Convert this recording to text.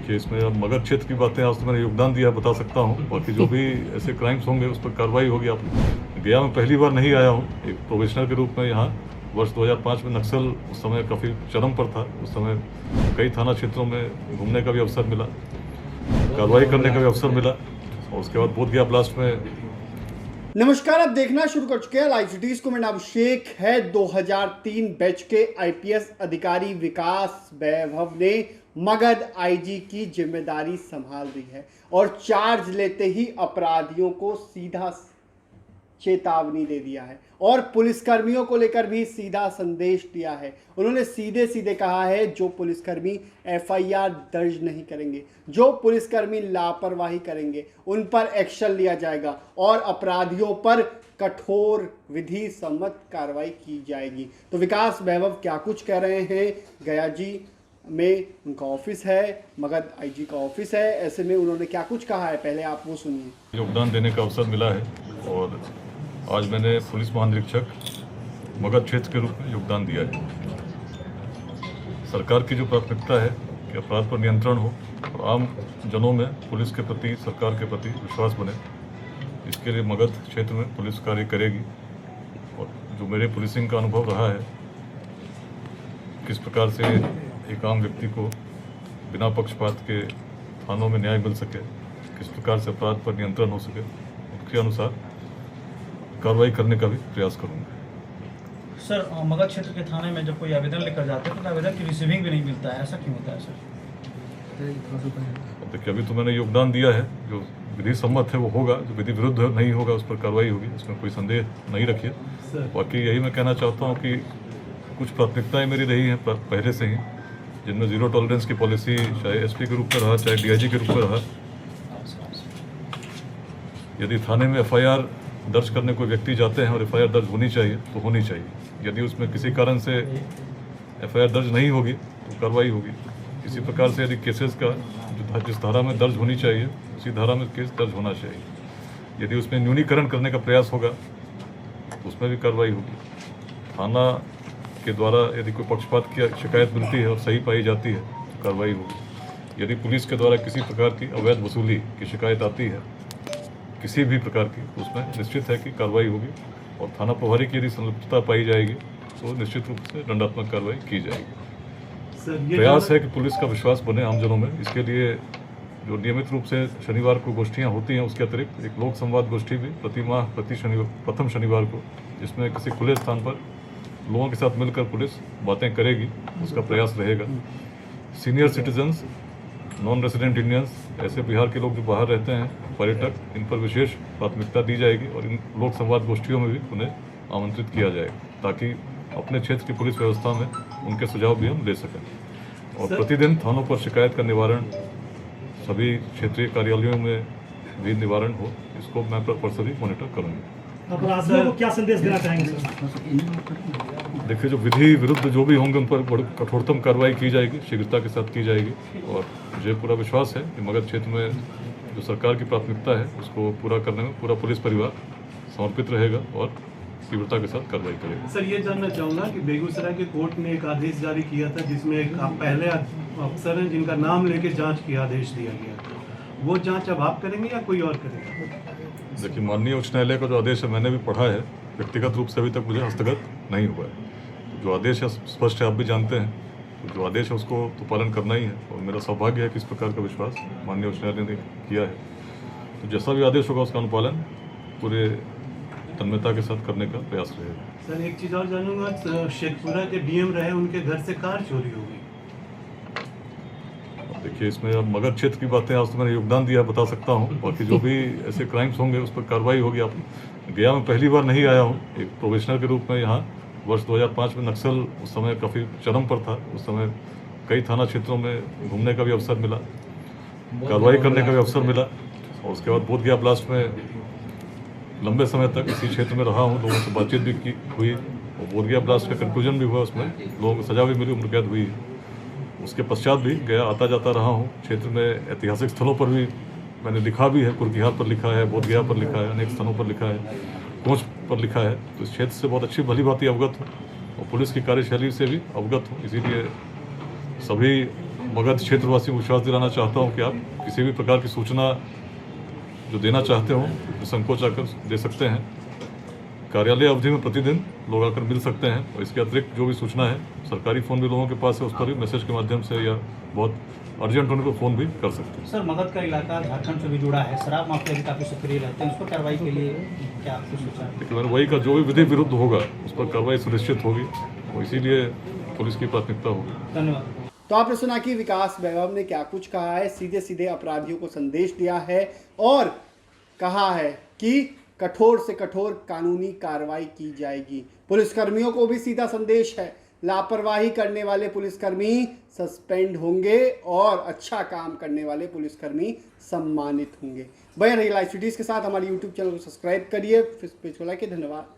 देखिए, इसमें अब मगध क्षेत्र की बातें आज तो मैंने योगदान दिया बता सकता हूँ। बाकी जो भी ऐसे क्राइम्स होंगे उस पर कार्रवाई होगी। आप गया मैं पहली बार नहीं आया हूँ एक प्रोफेशनल के रूप में यहाँ। वर्ष 2005 में नक्सल उस समय काफ़ी चरम पर था। उस समय कई थाना क्षेत्रों में घूमने का भी अवसर मिला, कार्रवाई करने का भी अवसर मिला, और उसके बाद बोधगया ब्लास्ट में। नमस्कार, आप देखना शुरू कर चुके हैं लाइव सिटीज को। मेरा अभिषेक है। 2003 बैच के आईपीएस अधिकारी विकास वैभव ने मगध आईजी की जिम्मेदारी संभाल ली है और चार्ज लेते ही अपराधियों को सीधा चेतावनी दे दिया है और पुलिसकर्मियों को लेकर भी सीधा संदेश दिया है। उन्होंने सीधे सीधे कहा है, जो पुलिसकर्मी एफआईआर दर्ज नहीं करेंगे, जो पुलिसकर्मी लापरवाही करेंगे, उन पर एक्शन लिया जाएगा और अपराधियों पर कठोर विधि सम्मत कार्रवाई की जाएगी। तो विकास वैभव क्या कुछ कह रहे हैं? गया जी में उनका ऑफिस है, मगध आईजी का ऑफिस है, ऐसे में उन्होंने क्या कुछ कहा है, पहले आप वो सुनिए। योगदान देने का अवसर मिला है और आज मैंने पुलिस महानिरीक्षक मगध क्षेत्र के रूप में योगदान दिया है। सरकार की जो प्राथमिकता है कि अपराध पर नियंत्रण हो और आम जनों में पुलिस के प्रति, सरकार के प्रति विश्वास बने, इसके लिए मगध क्षेत्र में पुलिस कार्य करेगी। और जो मेरे पुलिसिंग का अनुभव रहा है, किस प्रकार से एक आम व्यक्ति को बिना पक्षपात के थानों में न्याय मिल सके, किस प्रकार से अपराध पर नियंत्रण हो सके, उसके अनुसार कार्रवाई करने का भी प्रयास करूंगा। सर, मगध क्षेत्र के थाने में जब कोई आवेदन लेकर जाते हैं तो आवेदन की रिसीविंग भी नहीं मिलता है, ऐसा क्यों होता है सर? देखिए, अभी तो मैंने योगदान दिया है, जो विधि सम्मत है वो होगा, जो विधि विरुद्ध नहीं होगा उस पर कार्रवाई होगी, इसमें कोई संदेह नहीं रखिए। बाकी यही मैं कहना चाहता हूँ कि कुछ प्राथमिकताएं मेरी रही हैं पहले से ही, जिनमें जीरो टॉलरेंस की पॉलिसी चाहे एसपी के रूप में रहा, चाहे डीआईजी के रूप में रहा। यदि थाने में एफआईआर दर्ज करने कोई व्यक्ति जाते हैं और एफआईआर दर्ज होनी चाहिए तो होनी चाहिए। यदि उसमें किसी कारण से एफआईआर दर्ज नहीं होगी तो कार्रवाई होगी। इसी प्रकार से यदि केसेस का जिस धारा में दर्ज होनी चाहिए उसी धारा में केस दर्ज होना चाहिए। यदि उसमें न्यूनीकरण करने का प्रयास होगा तो उसमें भी कार्रवाई होगी। थाना के द्वारा यदि कोई पक्षपात की शिकायत मिलती है और सही पाई जाती है तो कार्रवाई होगी। यदि पुलिस के द्वारा किसी प्रकार की अवैध वसूली की शिकायत आती है किसी भी प्रकार की, तो उसमें निश्चित है कि कार्रवाई होगी और थाना प्रभारी की यदि संलिप्तता पाई जाएगी तो निश्चित रूप से दंडात्मक कार्रवाई की जाएगी। प्रयास है कि पुलिस का विश्वास बने आम जनों में। इसके लिए जो नियमित रूप से शनिवार को गोष्ठियाँ होती हैं, उसके अतिरिक्त एक लोक संवाद गोष्ठी भी प्रथम शनिवार को, जिसमें किसी खुले स्थान पर लोगों के साथ मिलकर पुलिस बातें करेगी, उसका प्रयास रहेगा। Senior citizens, non resident Indians, ऐसे बिहार के लोग जो बाहर रहते हैं, पर्यटक, इन पर विशेष प्राथमिकता दी जाएगी और इन लोक संवाद गोष्ठियों में भी उन्हें आमंत्रित किया जाएगा ताकि अपने क्षेत्र की पुलिस व्यवस्था में उनके सुझाव भी हम ले सकें। और प्रतिदिन थानों पर शिकायत का निवारण, सभी क्षेत्रीय कार्यालयों में भी निवारण हो, इसको मैं पर्सनली मॉनिटर करूँगा। अपराधियों को क्या संदेश देना चाहेंगे सर? देखिए, जो विधि विरुद्ध जो भी होंगे उन पर बड़ी कठोरतम कार्रवाई की जाएगी, शीघ्रता के साथ की जाएगी। और मुझे पूरा विश्वास है कि मगध क्षेत्र में जो सरकार की प्राथमिकता है उसको पूरा करने में पूरा पुलिस परिवार समर्पित रहेगा और तीव्रता के साथ कार्रवाई करेगा। सर, ये जानना चाहूँगा कि बेगूसराय के कोर्ट ने एक आदेश जारी किया था जिसमें एक पहले अफसर हैं जिनका नाम लेके जाँच की आदेश दिया गया, वो जाँच अब आप करेंगे या कोई और करेगा? देखिए, माननीय उच्च न्यायालय का जो आदेश है मैंने भी पढ़ा है, व्यक्तिगत रूप से अभी तक मुझे हस्तगत नहीं हुआ है। जो आदेश है स्पष्ट है, आप भी जानते हैं, तो जो आदेश है उसको तो पालन करना ही है और मेरा सौभाग्य है कि इस प्रकार का विश्वास माननीय उच्च न्यायालय ने किया है। तो जैसा भी आदेश होगा उसका अनुपालन पूरे तन्मयता के साथ करने का प्रयास रहेगा। सर, एक चीज़ और जानूंगा, शेखपुरा के डीएम रहे, उनके घर से कार चोरी हो गई। देखिए, इसमें अब मगध क्षेत्र की बातें आज तो मैंने योगदान दिया बता सकता हूँ। बाकी जो भी ऐसे क्राइम्स होंगे उस पर कार्रवाई होगी। आप गया मैं पहली बार नहीं आया हूँ एक प्रोफेशनल के रूप में यहाँ। वर्ष 2005 में नक्सल उस समय काफ़ी चरम पर था। उस समय कई थाना क्षेत्रों में घूमने का भी अवसर मिला, कार्रवाई करने का भी अवसर मिला, और उसके बाद बोधगया ब्लास्ट में लंबे समय तक इसी क्षेत्र में रहा हूँ। लोगों से बातचीत भी हुई और बोधगया ब्लास्ट का कंक्लूजन भी हुआ, उसमें लोगों को सजा भी मिली, उम्र कैद हुई। उसके पश्चात भी गया आता जाता रहा हूँ। क्षेत्र में ऐतिहासिक स्थलों पर भी मैंने लिखा भी है, कुरकिहार पर लिखा है, बोधगया पर लिखा है, अनेक स्थानों पर लिखा है, कोच पर लिखा है। तो इस क्षेत्र से बहुत अच्छी भली भांति अवगत हूँ और पुलिस की कार्यशैली से भी अवगत हूँ। इसीलिए सभी मगध क्षेत्रवासियों को विश्वास दिलाना चाहता हूँ कि आप किसी भी प्रकार की सूचना जो देना चाहते हो संकोच आकर दे सकते हैं। कार्यालय अवधि में प्रतिदिन लोग आकर मिल सकते हैं और इसके अतिरिक्त जो भी सूचना है सरकारी फ़ोन भी लोगों के पास है, उस पर भी मैसेज के माध्यम से या बहुत अर्जेंट होने पर फ़ोन भी कर सकते हैं। सर मगध का इलाका झारखंड से भी जुड़ा है, शराब माफिया भी काफ़ी सक्रिय रहते हैं, उस पर कार्रवाई के लिए क्या आपको सोचा है? लेकिन वही का जो भी विधि विरुद्ध होगा उस पर कार्रवाई सुनिश्चित होगी और इसीलिए पुलिस की प्राथमिकता होगी। धन्यवाद। तो आपने सुना कि विकास वैभव ने क्या कुछ कहा है, सीधे सीधे अपराधियों को संदेश दिया है और कहा है कि कठोर से कठोर कानूनी कार्रवाई की जाएगी। पुलिसकर्मियों को भी सीधा संदेश है, लापरवाही करने वाले पुलिसकर्मी सस्पेंड होंगे और अच्छा काम करने वाले पुलिसकर्मी सम्मानित होंगे। बने रहिए लाइव सिटीज के साथ, हमारे यूट्यूब चैनल को सब्सक्राइब करिए, फेसबुक पेज को लाइक, धन्यवाद।